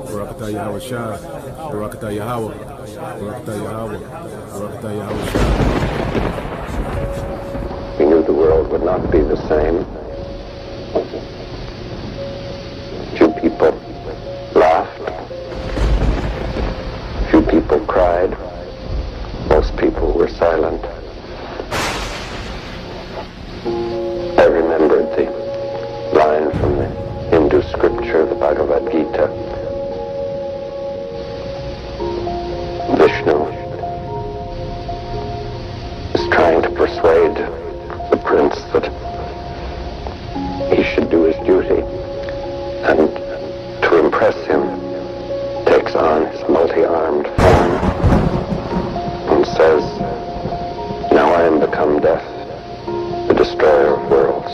Barakatah Yahweh Shai. Barakatah Yahweh. Barakatah Yahweh. Barakatah Yahweh Shai. We knew the world would not be the same. Few people laughed. Few people cried. Most people were silent. I remembered the line from the Hindu scripture, the Bhagavad Gita. Vishnu is trying to persuade the prince that he should do his duty, and to impress him takes on his multi-armed form and says, "Now I am become death, the destroyer of worlds."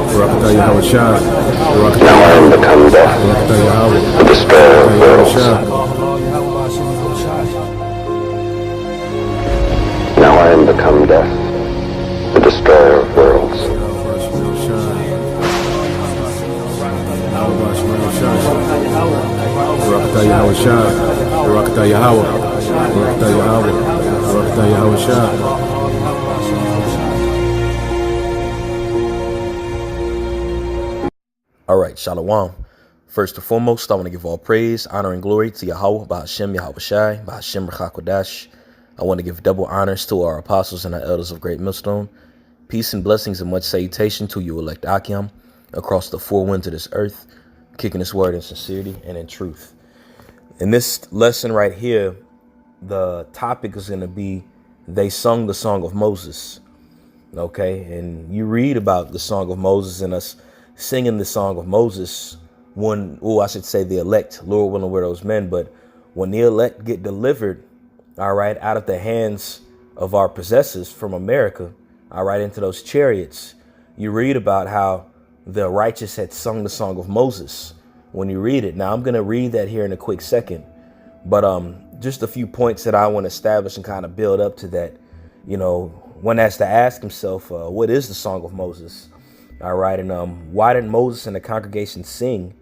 Barakatah Yahweh Shai. Now I am become death, Barakatah Yahweh. the destroyer of worlds. Now I am become death, the destroyer of worlds. Barakatah Yahweh Shai. Barakatah Yahweh. Barakatah Yahweh. Barakatah Yahweh Shai. All right, Shalom. First and foremost, I want to give all praise, honor, and glory to Yahweh, Ba'ashem, Yahweh Shai, Ba'ashem, Rechakodash. I want to give double honors to our apostles and our elders of Great Millstone. Peace and blessings and much salutation to you, elect Akim, across the four winds of this earth, kicking this word in sincerity and in truth. In this lesson right here, the topic is going to be, they sung the song of Moses. Okay, and you read about the song of Moses and us singing the song of Moses I should say the elect, Lord willing, we're those men, but when the elect get delivered, all right, out of the hands of our possessors from America, all right, into those chariots, you read about how the righteous had sung the song of Moses when you read it. Now, I'm going to read that here in a quick second, but just a few points that I want to establish and kind of build up to that. You know, one has to ask himself, what is the song of Moses? All right. And why did Moses and the congregation sing,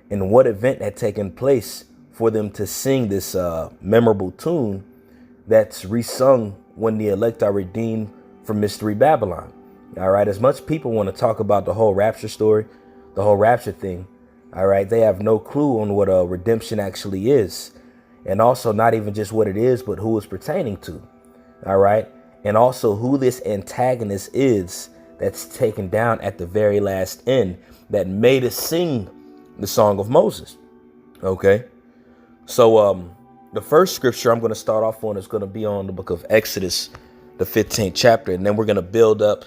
and what event had taken place for them to sing this memorable tune that's resung when the elect are redeemed from Mystery Babylon? All right. As much people want to talk about the whole rapture story, the whole rapture thing. All right. They have no clue on what redemption actually is. And also not even just what it is, but who it's pertaining to. All right. And also who this antagonist is that's taken down at the very last end that made us sing the song of Moses. OK, so the first scripture I'm going to start off on is going to be on the book of Exodus, the 15th chapter. And then we're going to build up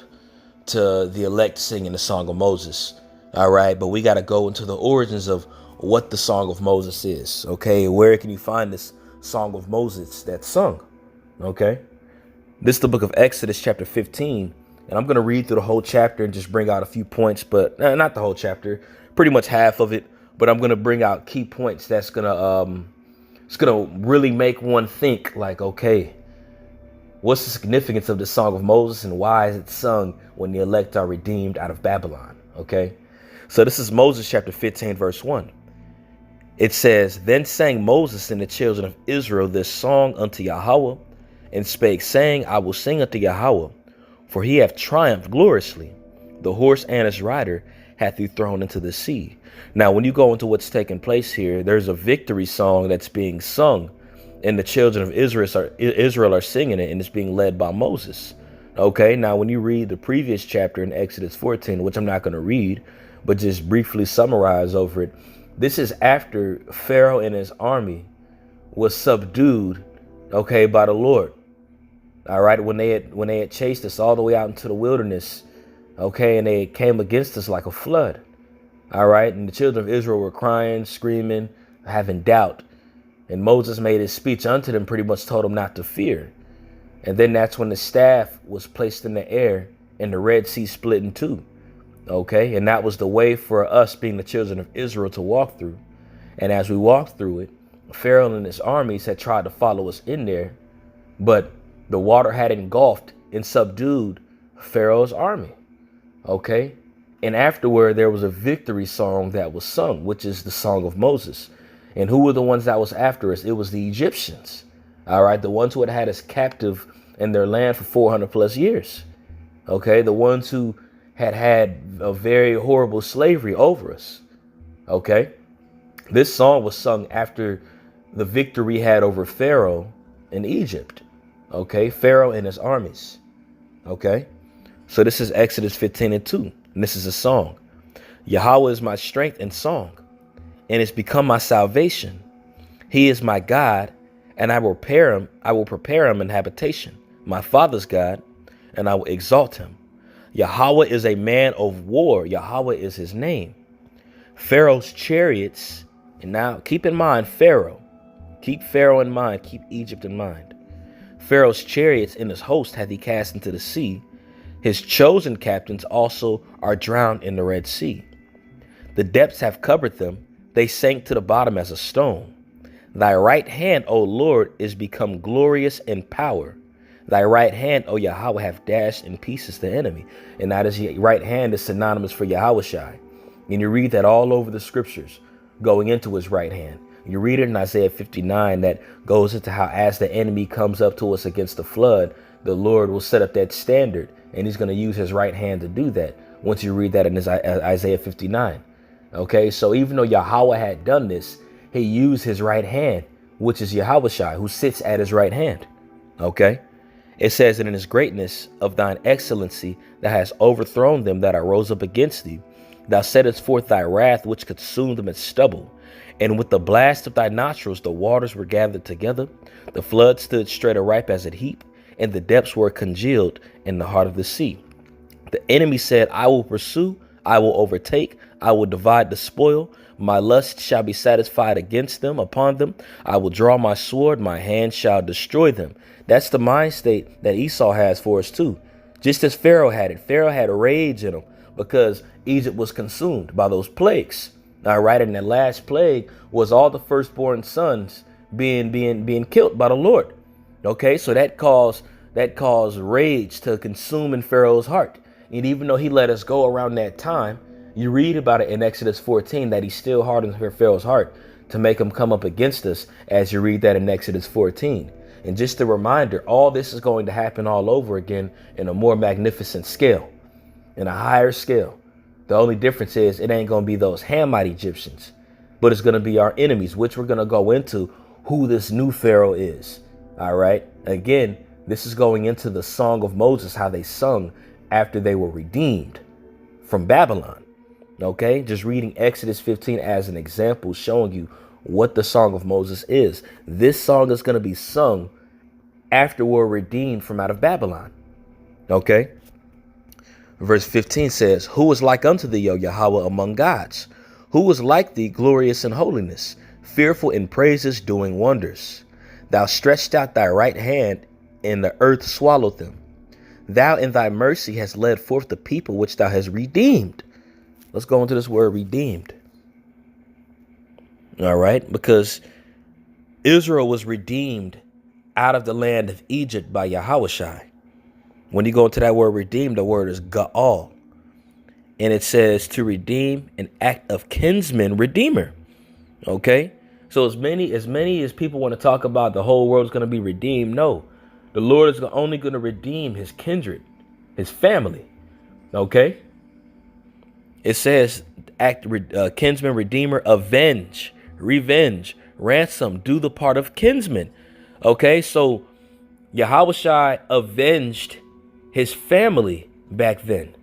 to the elect singing the song of Moses. All right. But we got to go into the origins of what the song of Moses is. OK, where can you find this song of Moses that's sung? OK, this is the book of Exodus, chapter 15. And I'm going to read through the whole chapter and just bring out a few points, but not the whole chapter, pretty much half of it. But I'm going to bring out key points that's going to it's going to really make one think like, OK, what's the significance of the song of Moses and why is it sung when the elect are redeemed out of Babylon? OK, so this is Moses chapter 15, verse 1. It says, "Then sang Moses and the children of Israel this song unto Yahweh, and spake, saying, I will sing unto Yahweh, for he hath triumphed gloriously. The horse and his rider hath he thrown into the sea." Now, when you go into what's taking place here, there's a victory song that's being sung, and the children of Israel are singing it, and it's being led by Moses. Okay, now when you read the previous chapter in Exodus 14, which I'm not going to read, but just briefly summarize over it, this is after Pharaoh and his army was subdued, okay, by the Lord. All right, when they had chased us all the way out into the wilderness, okay, and they came against us like a flood. All right, and the children of Israel were crying, screaming, having doubt. And Moses made his speech unto them, pretty much told them not to fear. And then that's when the staff was placed in the air and the Red Sea split in two. Okay, and that was the way for us, being the children of Israel, to walk through. And as we walked through it, Pharaoh and his armies had tried to follow us in there, but the water had engulfed and subdued Pharaoh's army. Okay. And afterward, there was a victory song that was sung, which is the Song of Moses. And who were the ones that was after us? It was the Egyptians. All right. The ones who had us captive in their land for 400 plus years. Okay. The ones who had a very horrible slavery over us. Okay. This song was sung after the victory we had over Pharaoh in Egypt. Okay. Pharaoh and his armies. Okay. So this is Exodus 15:2. And this is a song. Yahweh is my strength and song, and it's become my salvation. He is my God, and I will prepare him in habitation. My father's God, and I will exalt him. Yahweh is a man of war. Yahweh is his name. Pharaoh's chariots, and now keep in mind Pharaoh. Keep Pharaoh in mind. Keep Egypt in mind. Pharaoh's chariots and his host hath he cast into the sea. His chosen captains also are drowned in the Red Sea. The depths have covered them. They sank to the bottom as a stone. Thy right hand, O Lord, is become glorious in power. Thy right hand, O Yahweh, have dashed in pieces the enemy. And that is, your right hand is synonymous for Yahushai. And you read that all over the scriptures, going into his right hand. You read it in Isaiah 59 that goes into how as the enemy comes up to us against the flood, the Lord will set up that standard, and he's going to use his right hand to do that. Once you read that in Isaiah 59. Okay, so even though Yahweh had done this, he used his right hand, which is Yahushai, who sits at his right hand. Okay, it says that in his greatness of thine excellency, thou hast overthrown them that arose up against thee. Thou settest forth thy wrath, which consumed them as stubble. And with the blast of thy nostrils, the waters were gathered together. The flood stood straight ripe as a heap, and the depths were congealed in the heart of the sea. The enemy said, I will pursue, I will overtake, I will divide the spoil. My lust shall be satisfied against them, upon them. I will draw my sword, my hand shall destroy them. That's the mind state that Esau has for us too. Just as Pharaoh had it. Pharaoh had rage in him because Egypt was consumed by those plagues. All right, and the last plague was all the firstborn sons being killed by the Lord. Okay, so that caused rage to consume in Pharaoh's heart. And even though he let us go around that time, you read about it in Exodus 14 that he still hardened Pharaoh's heart to make him come up against us, as you read that in Exodus 14. And just a reminder, all this is going to happen all over again in a more magnificent scale, in a higher scale. The only difference is it ain't going to be those Hamite Egyptians, but it's going to be our enemies, which we're going to go into who this new Pharaoh is. All right. Again, this is going into the Song of Moses, how they sung after they were redeemed from Babylon. OK, just reading Exodus 15 as an example, showing you what the Song of Moses is. This song is going to be sung after we're redeemed from out of Babylon. OK, verse 15 says, who is like unto thee, O Yahweh, among gods? Who is like thee, glorious in holiness, fearful in praises, doing wonders? Thou stretched out thy right hand, and the earth swallowed them. Thou in thy mercy hast led forth the people which thou hast redeemed. Let's go into this word redeemed. All right, because Israel was redeemed out of the land of Egypt by Yahushai. When you go into that word redeemed, the word is Gaal. And it says to redeem, an act of kinsman redeemer. Okay. So as many as people want to talk about the whole world is going to be redeemed, no, the Lord is only going to redeem his kindred, his family. OK, it says act kinsman redeemer, avenge, revenge, ransom, do the part of kinsman. OK, so Yahushai avenged his family back then.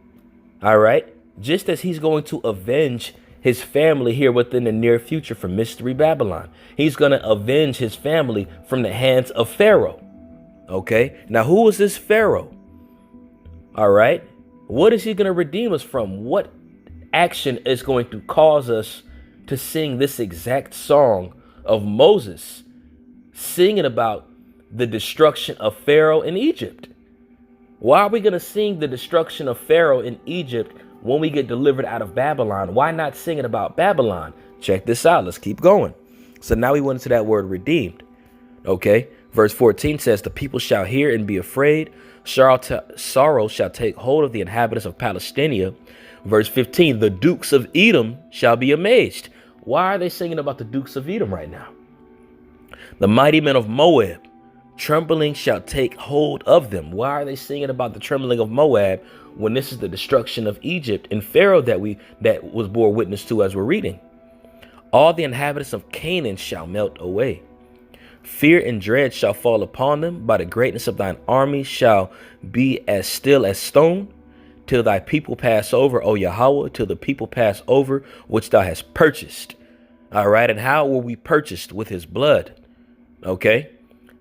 All right, just as he's going to avenge his family here within the near future from Mystery Babylon. He's going to avenge his family from the hands of Pharaoh. Okay, now who is this Pharaoh? All right, what is he going to redeem us from? What action is going to cause us to sing this exact song of Moses, singing about the destruction of Pharaoh in Egypt? Why are we going to sing the destruction of Pharaoh in Egypt when we get delivered out of Babylon? Why not sing it about Babylon? Check this out. Let's keep going. So now we went into that word redeemed. Okay. Verse 14 says, the people shall hear and be afraid. Sorrow shall take hold of the inhabitants of Palestina. Verse 15, the dukes of Edom shall be amazed. Why are they singing about the dukes of Edom right now? The mighty men of Moab, trembling shall take hold of them. Why are they singing about the trembling of Moab when this is the destruction of Egypt and Pharaoh that was bore witness to as we're reading? All the inhabitants of Canaan shall melt away. Fear and dread shall fall upon them. By the greatness of thine army shall be as still as stone, till thy people pass over, O Yahweh, till the people pass over, which thou hast purchased. All right. And how were we purchased? With his blood. Okay.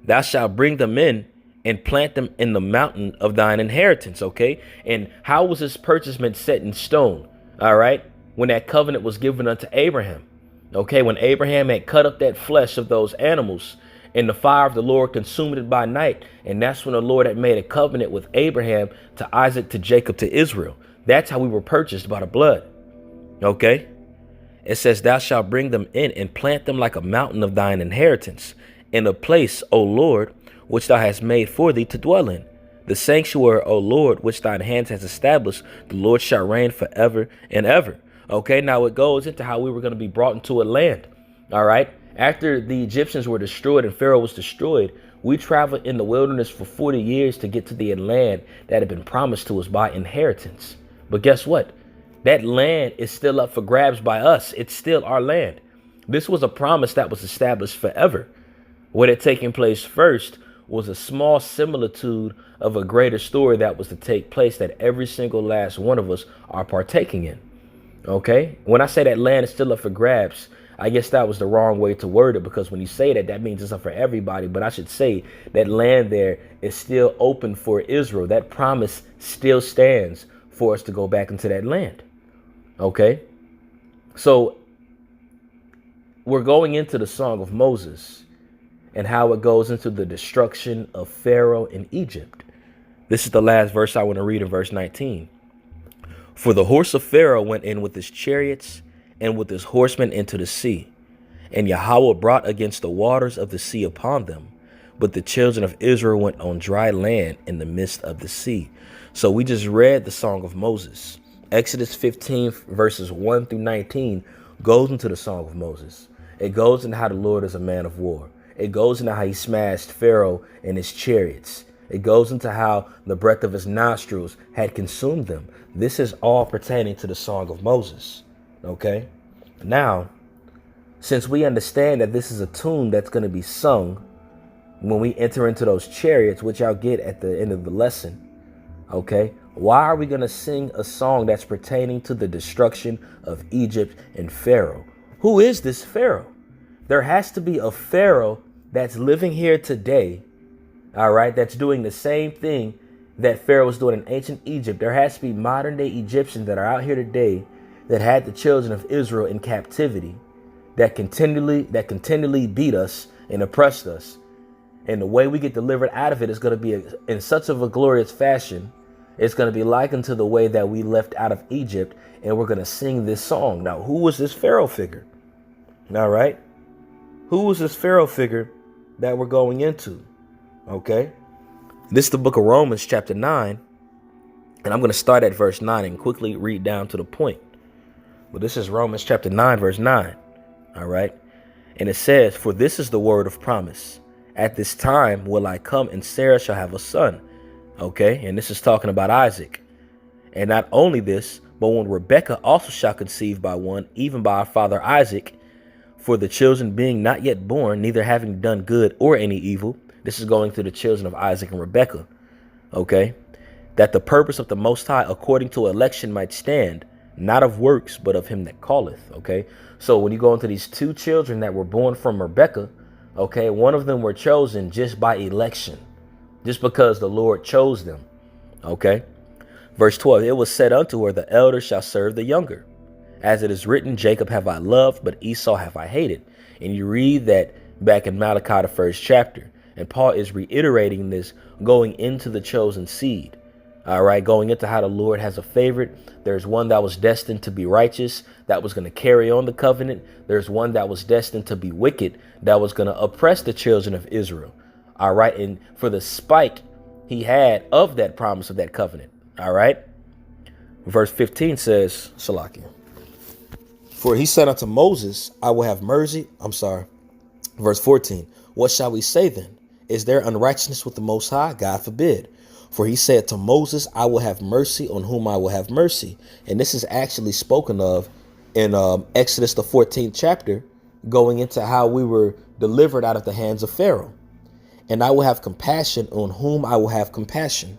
Thou shalt bring them in and plant them in the mountain of thine inheritance. Okay. And how was this purchasement set in stone? All right. When that covenant was given unto Abraham. Okay. When Abraham had cut up that flesh of those animals, and the fire of the Lord consumed it by night. And that's when the Lord had made a covenant with Abraham, to Isaac, to Jacob, to Israel. That's how we were purchased, by the blood. Okay. It says, thou shalt bring them in and plant them like a mountain of thine inheritance, in a place, O Lord, which thou hast made for thee to dwell in. The sanctuary, O Lord, which thine hands has established, the Lord shall reign forever and ever. Okay. Now it goes into how we were going to be brought into a land. All right. After the Egyptians were destroyed and Pharaoh was destroyed, we traveled in the wilderness for 40 years to get to the land that had been promised to us by inheritance. But guess what? That land is still up for grabs by us. It's still our land. This was a promise that was established forever. What had taken place first was a small similitude of a greater story that was to take place, that every single last one of us are partaking in. Okay. When I say that land is still up for grabs, I guess that was the wrong way to word it, because when you say that, that means it's up for everybody. But I should say that land there is still open for Israel. That promise still stands for us to go back into that land. OK, so we're going into the Song of Moses and how it goes into the destruction of Pharaoh in Egypt. This is the last verse I want to read in verse 19. For the horse of Pharaoh went in with his chariots and with his horsemen into the sea, and Yahweh brought against the waters of the sea upon them. But the children of Israel went on dry land in the midst of the sea. So we just read the Song of Moses. Exodus 15 verses 1 through 19 goes into the Song of Moses. It goes into how the Lord is a man of war. It goes into how he smashed Pharaoh and his chariots. It goes into how the breath of his nostrils had consumed them. This is all pertaining to the Song of Moses. OK, now, since we understand that this is a tune that's going to be sung when we enter into those chariots, which I'll get at the end of the lesson. OK, why are we going to sing a song that's pertaining to the destruction of Egypt and Pharaoh? Who is this Pharaoh? There has to be a Pharaoh that's living here today. All right. That's doing the same thing that Pharaoh was doing in ancient Egypt. There has to be modern day Egyptians that are out here today that had the children of Israel in captivity, that continually beat us and oppressed us. And the way we get delivered out of it is going to be in such of a glorious fashion. It's going to be likened to the way that we left out of Egypt. And we're going to sing this song. Now, who was this Pharaoh figure? All right. Who was this Pharaoh figure that we're going into? OK, this is the book of Romans, chapter 9. And I'm going to start at verse 9 and quickly read down to the point. But this is Romans chapter 9, verse 9. All right. And it says, for this is the word of promise. At this time will I come, and Sarah shall have a son. OK, and this is talking about Isaac. And not only this, but when Rebekah also shall conceive by one, even by our father Isaac, for the children being not yet born, neither having done good or any evil. This is going to the children of Isaac and Rebekah. OK, that the purpose of the Most High according to election might stand, not of works, but of him that calleth. OK, so when you go into these two children that were born from Rebekah, OK, one of them were chosen just by election, just because the Lord chose them. OK, verse 12, it was said unto her, the elder shall serve the younger. As it is written, Jacob have I loved, but Esau have I hated. And you read that back in Malachi, the 1st chapter. And Paul is reiterating this going into the chosen seed. All right, going into how the Lord has a favorite. There's one that was destined to be righteous, that was going to carry on the covenant. There's one that was destined to be wicked, that was going to oppress the children of Israel. All right. And for the spike he had of that promise of that covenant. All right. Verse 15 says, Salakia, for he said unto Moses, I will have mercy. Verse 14. What shall we say then? Is there unrighteousness with the Most High? God forbid. For he said to Moses, I will have mercy on whom I will have mercy. And this is actually spoken of in Exodus, the 14th chapter, going into how we were delivered out of the hands of Pharaoh. And I will have compassion on whom I will have compassion.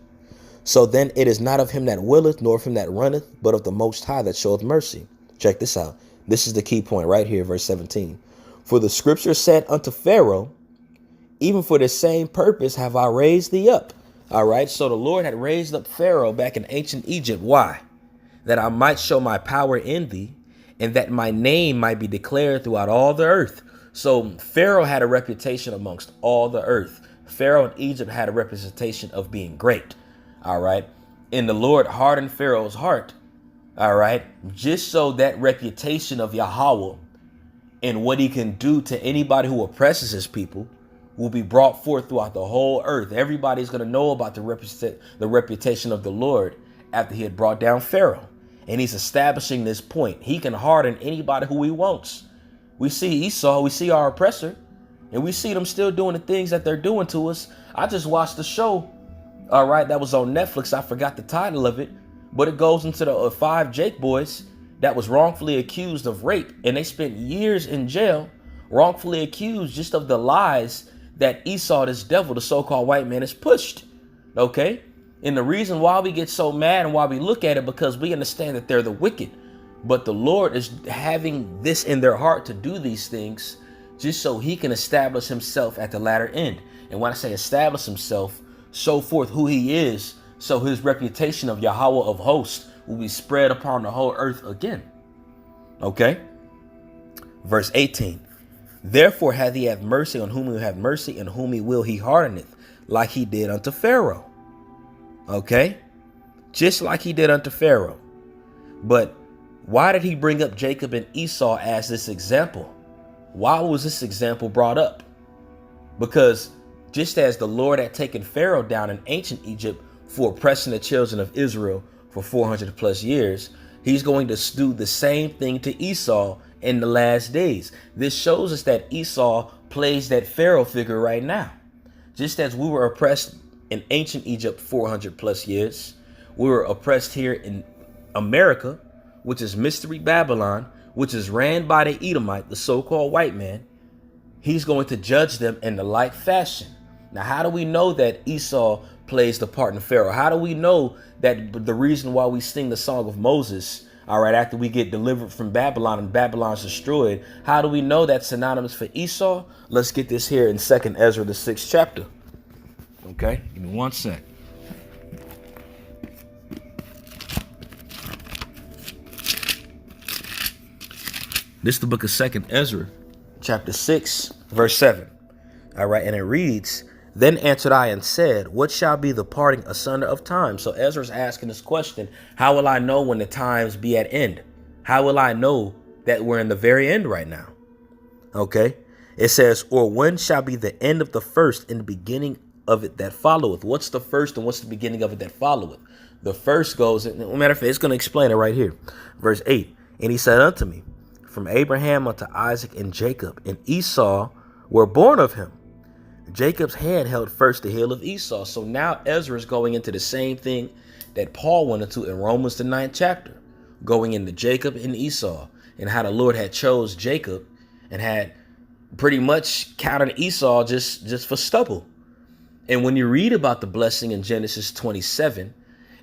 So then it is not of him that willeth, nor of him that runneth, but of the Most High that showeth mercy. Check this out. This is the key point right here, verse 17. For the scripture said unto Pharaoh, even for the same purpose have I raised thee up. All right. So the Lord had raised up Pharaoh back in ancient Egypt. Why? That I might show my power in thee, and that my name might be declared throughout all the earth. So Pharaoh had a reputation amongst all the earth. Pharaoh in Egypt had a representation of being great. All right. And the Lord hardened Pharaoh's heart. All right. Just so that reputation of Yahweh and what he can do to anybody who oppresses his people will be brought forth throughout the whole earth. Everybody's going to know about the reputation of the Lord after he had brought down Pharaoh. And he's establishing this point. He can harden anybody who he wants. We see Esau, we see our oppressor, and we see them still doing the things that they're doing to us. I just watched the show, all right, that was on Netflix. I forgot the title of it, but it goes into the 5 Jake boys that was wrongfully accused of rape. And they spent years in jail, wrongfully accused just of the lies that Esau, this devil, the so-called white man, is pushed. Okay. And the reason why we get so mad and why we look at it, because we understand that they're the wicked. But the Lord is having this in their heart to do these things just so he can establish himself at the latter end. And when I say establish himself, show forth who he is, so his reputation of Yahweh of hosts will be spread upon the whole earth again. Okay. Verse 18. Therefore hath he had mercy on whom he will have mercy, and whom he will he hardeneth, like he did unto Pharaoh. Okay. Just like he did unto Pharaoh. But why did he bring up Jacob and Esau as this example? Why was this example brought up? Because just as the Lord had taken Pharaoh down in ancient Egypt for oppressing the children of Israel for 400 plus years, he's going to do the same thing to Esau in the last days. This shows us that Esau plays that Pharaoh figure right now. Just as we were oppressed in ancient Egypt 400 plus years, we were oppressed here in America, which is Mystery Babylon, which is ran by the Edomite, the so-called white man. He's going to judge them in the like fashion. Now, how do we know that Esau plays the part in Pharaoh? How do we know that the reason why we sing the song of Moses, all right, after we get delivered from Babylon and Babylon's destroyed, how do we know that's synonymous for Esau? Let's get this here in 2nd Ezra, the 6th chapter. Okay, give me one sec. This is the book of 2nd Ezra, chapter 6, verse 7. All right, and it reads, Then answered I and said, What shall be the parting asunder of time? So Ezra's asking this question, how will I know when the times be at end? How will I know that we're in the very end right now? Okay, it says, Or when shall be the end of the first and the beginning of it that followeth? What's the first and what's the beginning of it that followeth? The first goes, matter of fact, it's going to explain it right here. Verse 8, And he said unto me, From Abraham unto Isaac and Jacob and Esau were born of him. Jacob's hand held first the heel of Esau. So now Ezra is going into the same thing that Paul went into in Romans the 9th chapter, going into Jacob and Esau, and how the Lord had chose Jacob and had pretty much counted Esau just for stubble. And when you read about the blessing in Genesis 27,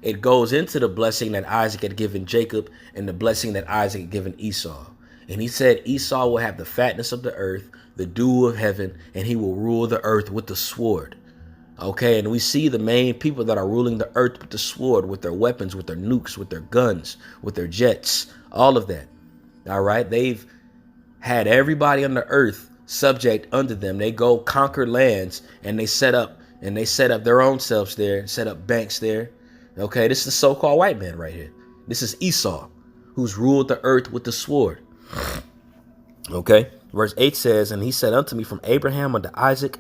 it goes into the blessing that Isaac had given Jacob and the blessing that Isaac had given Esau. And he said Esau will have the fatness of the earth, the dew of heaven, and he will rule the earth with the sword. Okay, and we see the main people that are ruling the earth with the sword, with their weapons, with their nukes, with their guns, with their jets, all of that. All right, they've had everybody on the earth subject under them. They go conquer lands and they set up their own selves there, set up banks there. Okay, this is the so-called white man right here. This is Esau, who's ruled the earth with the sword. Okay, verse 8 says, And he said unto me, From Abraham unto Isaac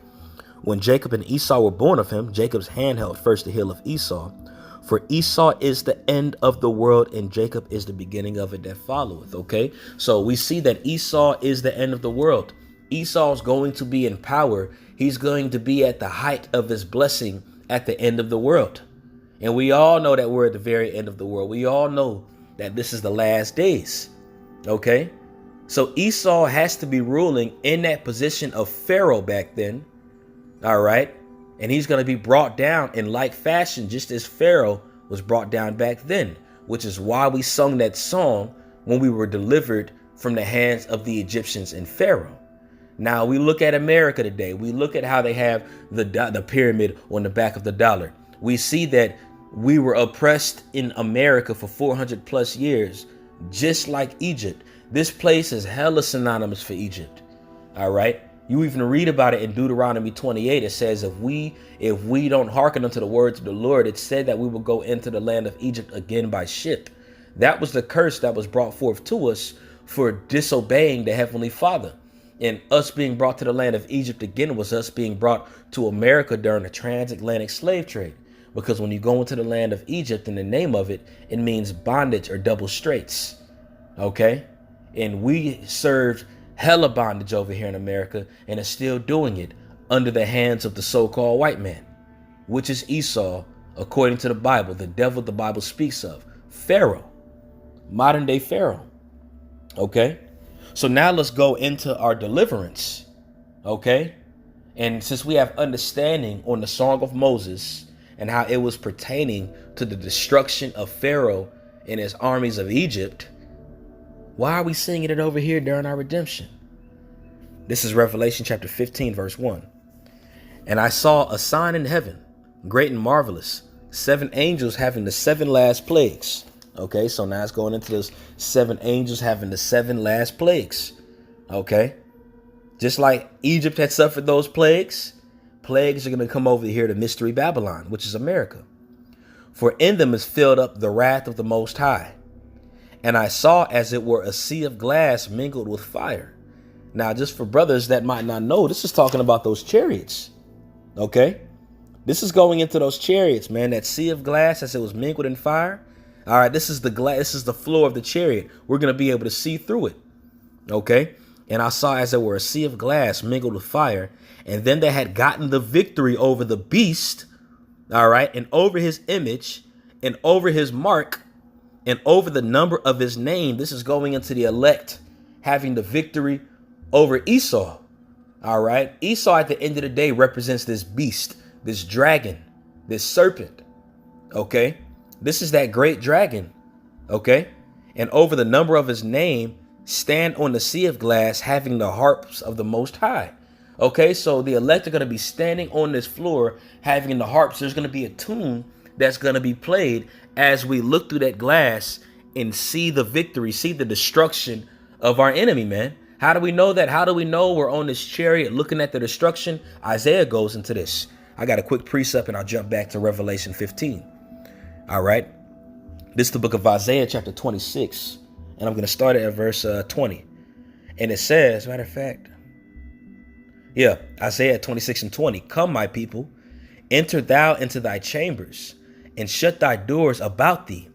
When Jacob and Esau were born of him, Jacob's hand held first the heel of Esau. For Esau is the end of the world, and Jacob is the beginning of it that followeth. Okay, so we see that Esau is the end of the world. Esau's going to be in power. He's going to be at the height of his blessing at the end of the world. And we all know that we're at the very end of the world. We all know that this is the last days. Okay, so Esau has to be ruling in that position of Pharaoh back then. All right. And he's going to be brought down in like fashion, just as Pharaoh was brought down back then, which is why we sung that song when we were delivered from the hands of the Egyptians and Pharaoh. Now we look at America today. We look at how they have the pyramid on the back of the dollar. We see that we were oppressed in America for 400 plus years, just like Egypt. This place is hella synonymous for Egypt. All right. You even read about it in Deuteronomy 28. It says, if we don't hearken unto the words of the Lord, it said that we will go into the land of Egypt again by ship. That was the curse that was brought forth to us for disobeying the Heavenly Father. And us being brought to the land of Egypt again was us being brought to America during the transatlantic slave trade. Because when you go into the land of Egypt, in the name of it, it means bondage or double straits. Okay? And we served hella bondage over here in America and is still doing it under the hands of the so-called white man, which is Esau, according to the Bible, the devil the Bible speaks of, Pharaoh, modern day Pharaoh. Okay, so now let's go into our deliverance. Okay, and since we have understanding on the Song of Moses and how it was pertaining to the destruction of Pharaoh and his armies of Egypt, why are we singing it over here during our redemption? This is Revelation chapter 15, verse 1. And I saw a sign in heaven, great and marvelous, 7 angels having the 7 last plagues. Okay, so now it's going into those 7 angels having the 7 last plagues. Okay, just like Egypt had suffered those plagues are going to come over here to Mystery Babylon, which is America. For in them is filled up the wrath of the Most High. And I saw as it were a sea of glass mingled with fire. Now, just for brothers that might not know, this is talking about those chariots. Okay, this is going into those chariots, man. That sea of glass as it was mingled in fire. All right, this is the glass. This is the floor of the chariot. We're going to be able to see through it. Okay, and I saw as it were a sea of glass mingled with fire. And then they had gotten the victory over the beast. All right, and over his image and over his mark and over the number of his name. This is going into the elect having the victory over Esau. All right. Esau at the end of the day represents this beast, this dragon, this serpent. OK, this is that great dragon. OK, and over the number of his name stand on the sea of glass having the harps of the Most High. OK, so the elect are going to be standing on this floor having the harps. There's going to be a tune that's going to be played as we look through that glass and see the victory, see the destruction of our enemy, man. How do we know that? How do we know we're on this chariot looking at the destruction? Isaiah goes into this. I got a quick precept and I'll jump back to Revelation 15. All right. This is the book of Isaiah chapter 26. And I'm going to start it at verse 20. And it says, matter of fact, Isaiah 26 and 20. Come, my people, enter thou into thy chambers and shut thy doors about thee.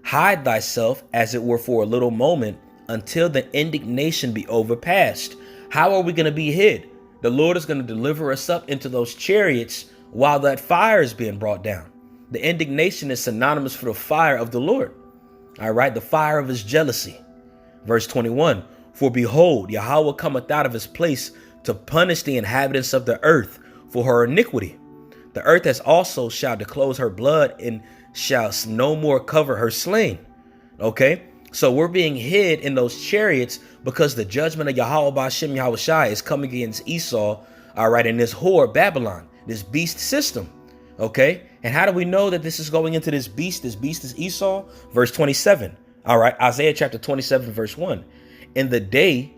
Hide thyself as it were for a little moment until the indignation be overpassed. How are we going to be hid? The Lord is going to deliver us up into those chariots while that fire is being brought down. The indignation is synonymous for the fire of the Lord. All right, the fire of his jealousy. Verse 21, for behold, Yahweh cometh out of his place to punish the inhabitants of the earth for her iniquity. The earth has also shall disclose her blood and shall no more cover her slain. Okay, so we're being hid in those chariots because the judgment of Yahweh Ba'ashem Yahushai is coming against Esau. All right, in this whore Babylon, this beast system. Okay, and how do we know that this is going into this beast? This beast is Esau. Verse 27. All right, Isaiah chapter 27, verse 1. In the day,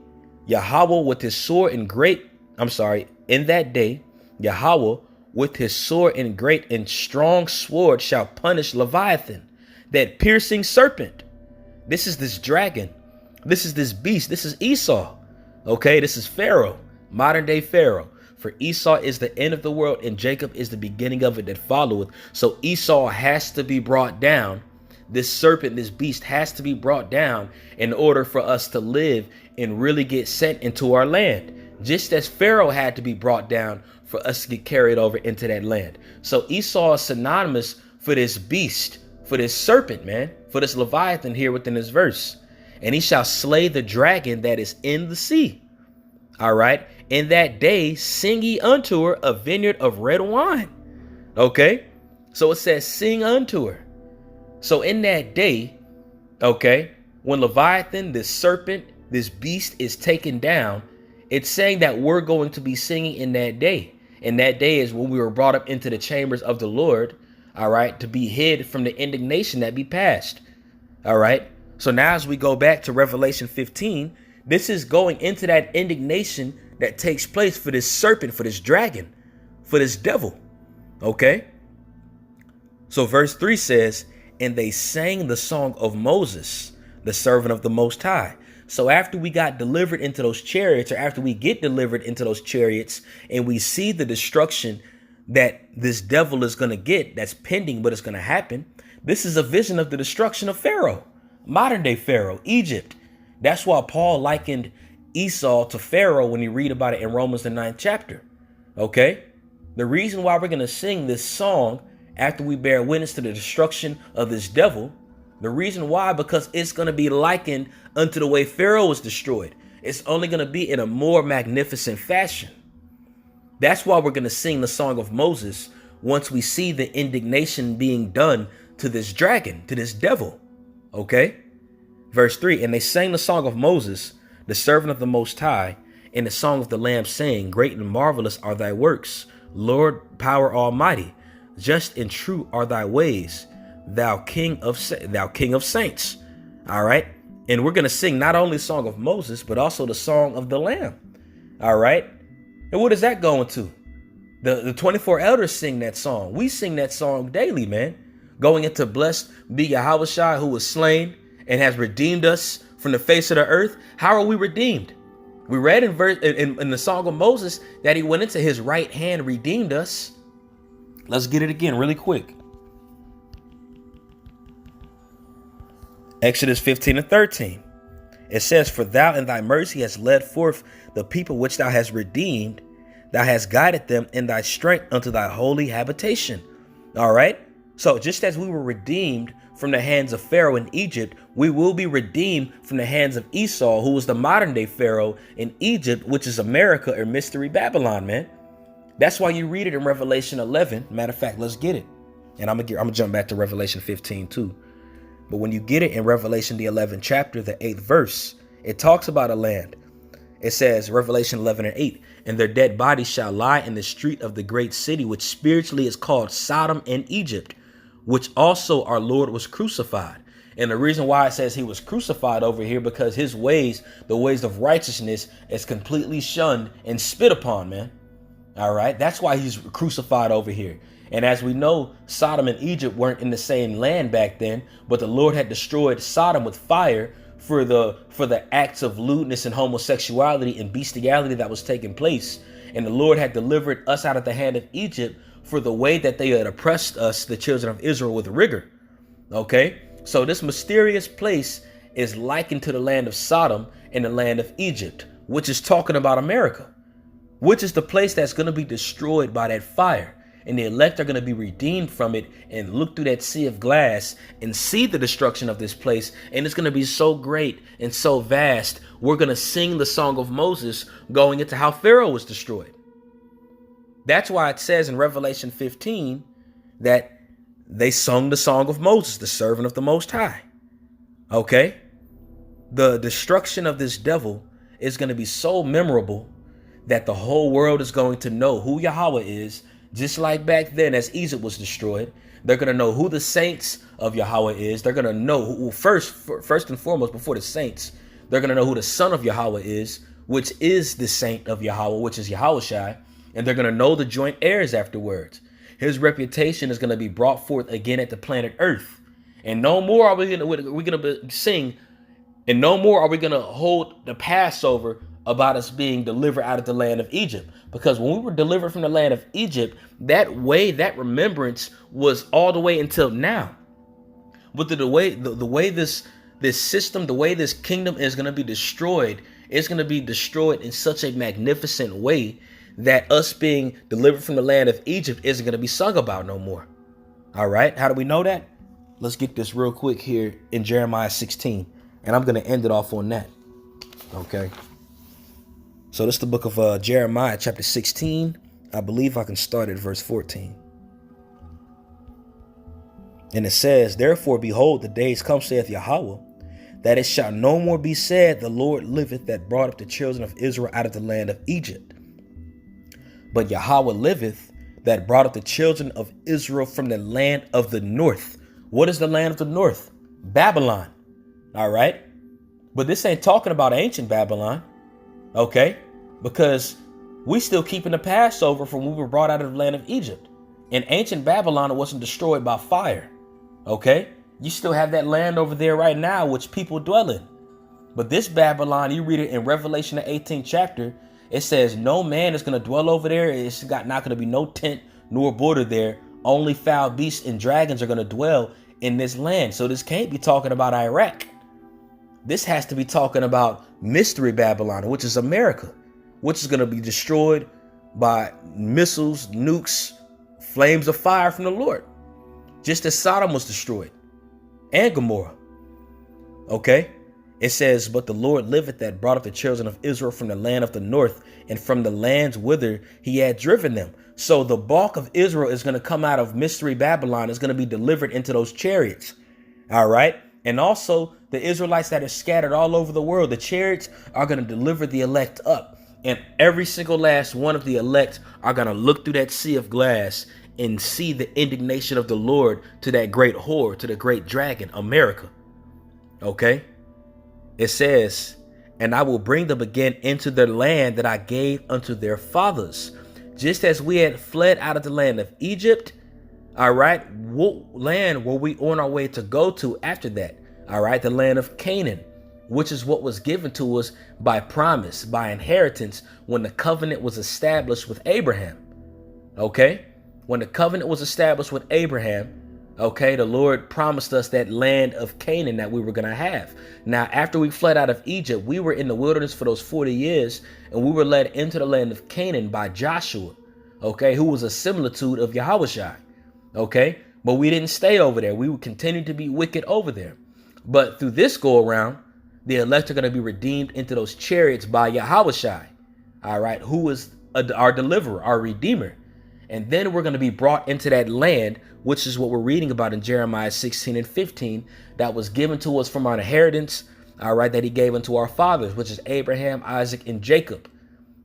Yahweh with his sword and great, in that day, Yahweh with his sword and great and strong sword shall punish Leviathan, that piercing serpent. This is this dragon. This is this beast. This is Esau. Okay, this is Pharaoh, modern day Pharaoh. For Esau is the end of the world, and Jacob is the beginning of it that followeth. So Esau has to be brought down. This serpent, this beast has to be brought down in order for us to live and really get sent into our land. Just as Pharaoh had to be brought down for us to get carried over into that land. So Esau is synonymous for this beast, for this serpent, man, for this Leviathan here within this verse. And he shall slay the dragon that is in the sea. All right. In that day, sing ye unto her a vineyard of red wine. Okay. So it says, sing unto her. So in that day, okay, when Leviathan, this serpent, this beast is taken down, it's saying that we're going to be singing in that day. And that day is when we were brought up into the chambers of the Lord, all right, to be hid from the indignation that be passed. All right. So now as we go back to Revelation 15, this is going into that indignation that takes place for this serpent, for this dragon, for this devil. Okay. So verse 3 says, and they sang the song of Moses, the servant of the Most High. So after we got delivered into those chariots, or after we get delivered into those chariots, and we see the destruction that this devil is going to get, that's pending, but it's going to happen. This is a vision of the destruction of Pharaoh, modern day Pharaoh, Egypt. That's why Paul likened Esau to Pharaoh when you read about it in Romans, the 9th chapter. Okay. The reason why we're going to sing this song after we bear witness to the destruction of this devil, the reason why, because it's going to be likened unto the way Pharaoh was destroyed. It's only going to be in a more magnificent fashion. That's why we're going to sing the song of Moses once we see the indignation being done to this dragon, to this devil. Okay. Verse 3, and they sang the song of Moses, the servant of the Most High, and the song of the Lamb, saying, great and marvelous are thy works, Lord, power almighty. Just and true are thy ways, thou King of saints. All right. And we're going to sing not only the song of Moses, but also the song of the Lamb. All right. And what is that going to? The 24 elders sing that song. We sing that song daily, man. Going into blessed be Yahushua, who was slain and has redeemed us from the face of the earth. How are we redeemed? We read in the song of Moses that he went into his right hand, redeemed us. Let's get it again really quick. Exodus 15:13. It says, for thou in thy mercy hast led forth the people which thou hast redeemed. Thou hast guided them in thy strength unto thy holy habitation. All right. So just as we were redeemed from the hands of Pharaoh in Egypt, we will be redeemed from the hands of Esau, who was the modern day Pharaoh in Egypt, which is America or Mystery Babylon, man. That's why you read it in Revelation 11. Matter of fact, let's get it. And I'm gonna jump back to Revelation 15 too. But when you get it in Revelation, the 11th chapter, the 8th verse, it talks about a land. It says, Revelation 11:8, and their dead bodies shall lie in the street of the great city, which spiritually is called Sodom and Egypt, which also our Lord was crucified. And the reason why it says he was crucified over here, because his ways, the ways of righteousness, is completely shunned and spit upon, man. All right. That's why he's crucified over here. And as we know, Sodom and Egypt weren't in the same land back then, but the Lord had destroyed Sodom with fire for the acts of lewdness and homosexuality and bestiality that was taking place. And the Lord had delivered us out of the hand of Egypt for the way that they had oppressed us, the children of Israel, with rigor. Okay. So this mysterious place is likened to the land of Sodom and the land of Egypt, which is talking about America, which is the place that's going to be destroyed by that fire. And the elect are going to be redeemed from it and look through that sea of glass and see the destruction of this place. And it's going to be so great and so vast. We're going to sing the song of Moses going into how Pharaoh was destroyed. That's why it says in Revelation 15 that they sung the song of Moses, the servant of the Most High. Okay. The destruction of this devil is going to be so memorable that the whole world is going to know who Yahweh is. Just like back then as Egypt was destroyed, they're going to know who the saints of Yahweh is. They're going to know who first and foremost, before the saints, they're going to know who the son of Yahweh is, which is the saint of Yahweh, which is Yahushua. And they're going to know the joint heirs afterwards. His reputation is going to be brought forth again at the planet Earth. And no more are we're going to sing. And no more are we going to hold the Passover about us being delivered out of the land of Egypt. Because when we were delivered from the land of Egypt, that remembrance was all the way until now. But the way this system, the way this kingdom is going to be destroyed, it's going to be destroyed in such a magnificent way that us being delivered from the land of Egypt isn't going to be sung about no more. All right. How do we know that? Let's get this real quick here in Jeremiah 16. And I'm going to end it off on that. Okay. So this is the book of Jeremiah, chapter 16. I believe I can start at verse 14. And it says, therefore, behold, the days come, saith Yahweh, that it shall no more be said, the Lord liveth that brought up the children of Israel out of the land of Egypt. But Yahweh liveth that brought up the children of Israel from the land of the north. What is the land of the north? Babylon. All right. But this ain't talking about ancient Babylon. Okay. Because we still keeping the Passover from when we were brought out of the land of Egypt. In ancient Babylon, it wasn't destroyed by fire. Okay. You still have that land over there right now, which people dwell in. But this Babylon, you read it in Revelation, the 18th chapter. It says no man is going to dwell over there. It's not going to be no tent nor border there. Only foul beasts and dragons are going to dwell in this land. So this can't be talking about Iraq. This has to be talking about mystery Babylon, which is America, which is going to be destroyed by missiles, nukes, flames of fire from the Lord, just as Sodom was destroyed and Gomorrah. Okay. It says, but the Lord liveth that brought up the children of Israel from the land of the north and from the lands whither he had driven them. So the bulk of Israel is going to come out of mystery Babylon, is going to be delivered into those chariots. All right. And also the Israelites that are scattered all over the world, the chariots are going to deliver the elect up. And every single last one of the elect are going to look through that sea of glass and see the indignation of the Lord to that great whore, to the great dragon, America. Okay. It says, and I will bring them again into their land that I gave unto their fathers. Just as we had fled out of the land of Egypt. All right. What land were we on our way to go to after that? All right. The land of Canaan, which is what was given to us by promise, by inheritance, when the covenant was established with Abraham. Okay. When the covenant was established with Abraham, okay, the Lord promised us that land of Canaan that we were going to have. Now, after we fled out of Egypt, we were in the wilderness for those 40 years, and we were led into the land of Canaan by Joshua, okay, who was a similitude of Yahushua, okay, but we didn't stay over there. We would continue to be wicked over there. But through this go around, the elect are going to be redeemed into those chariots by Yahushua, all right, who is our deliverer, our redeemer. And then we're going to be brought into that land, which is what we're reading about in Jeremiah 16 and 15, that was given to us from our inheritance, all right, that he gave unto our fathers, which is Abraham, Isaac, and Jacob.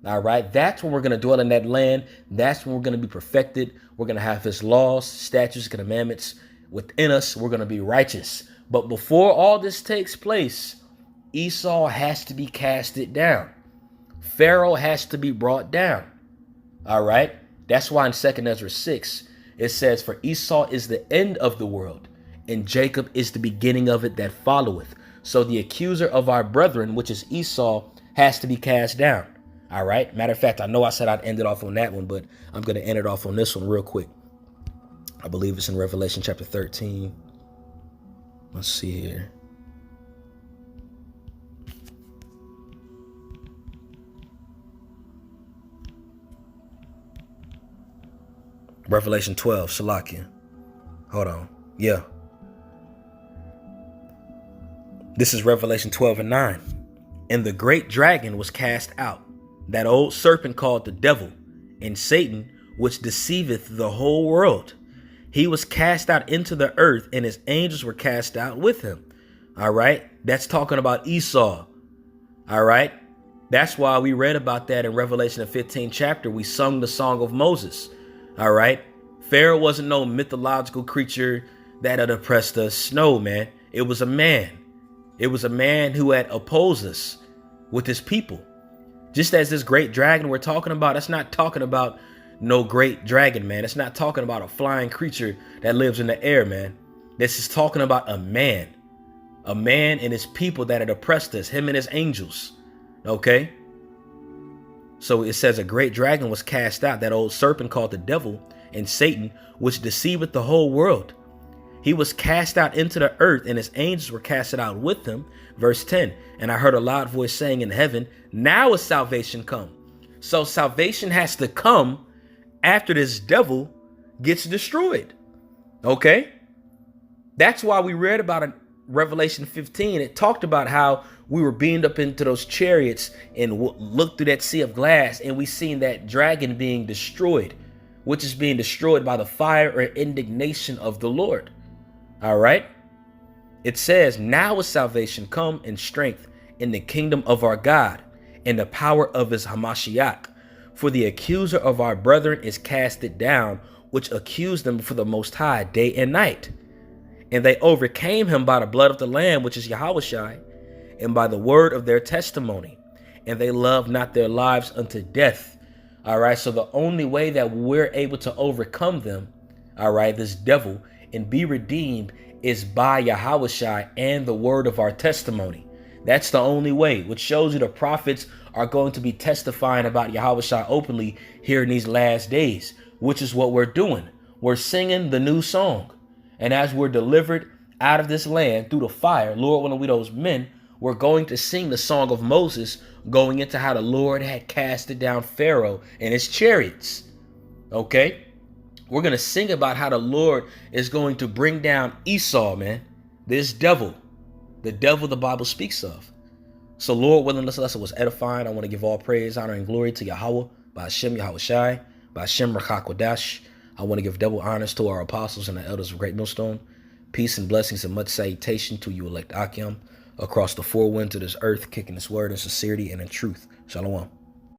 All right, that's when we're going to dwell in that land. That's when we're going to be perfected. We're going to have his laws, statutes, commandments within us. We're going to be righteous. But before all this takes place, Esau has to be casted down. Pharaoh has to be brought down. All right. That's why in 2 Ezra 6, it says, for Esau is the end of the world, and Jacob is the beginning of it that followeth. So the accuser of our brethren, which is Esau, has to be cast down. All right. Matter of fact, I know I said I'd end it off on that one, but I'm going to end it off on this one real quick. I believe it's in Revelation chapter 13. Let's see here. Revelation 12, Shalakia. Hold on. Yeah. This is Revelation 12 and 9. And the great dragon was cast out, that old serpent called the devil, and Satan, which deceiveth the whole world. He was cast out into the earth, and his angels were cast out with him. All right. That's talking about Esau. All right. That's why we read about that in Revelation the 15th chapter. We sung the song of Moses. All right. Pharaoh wasn't no mythological creature that had oppressed us. No, man. It was a man. It was a man who had opposed us with his people. Just as this great dragon we're talking about, it's not talking about no great dragon, man. It's not talking about a flying creature that lives in the air, man. This is talking about a man and his people that had oppressed us, him and his angels. Okay. So it says a great dragon was cast out, that old serpent called the devil and Satan, which deceiveth the whole world. He was cast out into the earth, and his angels were casted out with him. Verse 10, and I heard a loud voice saying in heaven, now is salvation come. So salvation has to come after this devil gets destroyed. Okay? That's why we read about in Revelation 15. It talked about how we were beamed up into those chariots and looked through that sea of glass, and we seen that dragon being destroyed, which is being destroyed by the fire or indignation of the Lord. All right. It says, now is salvation come in strength in the kingdom of our God and the power of his Hamashiach. For the accuser of our brethren is casted down, which accused them before the Most High day and night. And they overcame him by the blood of the Lamb, which is Yahushua, and by the word of their testimony. And they loved not their lives unto death. All right. So the only way that we're able to overcome them, all right, this devil, and be redeemed is by Yahushua and the word of our testimony. That's the only way, which shows you the prophets are going to be testifying about Yahushua openly here in these last days, which is what we're doing. We're singing the new song. And as we're delivered out of this land through the fire, Lord, when we those men, we're going to sing the song of Moses, going into how the Lord had casted down Pharaoh and his chariots. Okay? We're going to sing about how the Lord is going to bring down Esau, man. This devil, the devil the Bible speaks of. So Lord willing, this lesson was edifying. I want to give all praise, honor, and glory to Yahweh, by Hashem Yahushai, by Hashem Rachakodash. I want to give double honors to our apostles and the elders of Great Millstone. Peace and blessings and much salutation to you, elect Akim, across the four winds of this earth, kicking this word in sincerity and in truth. Shalom.